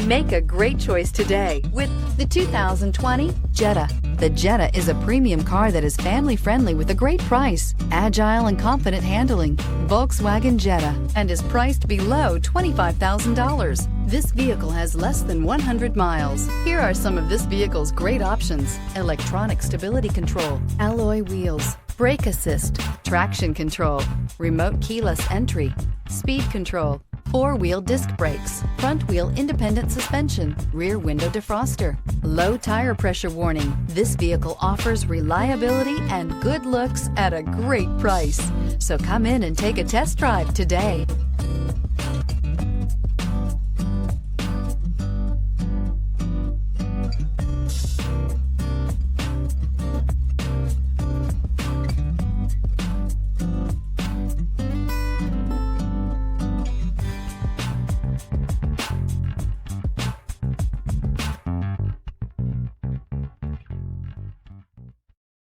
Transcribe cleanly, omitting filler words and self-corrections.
Make a great choice today with the 2020 Jetta. The Jetta is a premium car that is family-friendly with a great price, agile and confident handling. Volkswagen Jetta, and is priced below $25,000. This vehicle has less than 100 miles. Here are some of this vehicle's great options: electronic stability control, alloy wheels, brake assist, traction control, remote keyless entry, speed control, four-wheel disc brakes, front-wheel independent suspension, rear window defroster, low tire pressure warning. This vehicle offers reliability and good looks at a great price. So come in and take a test drive today.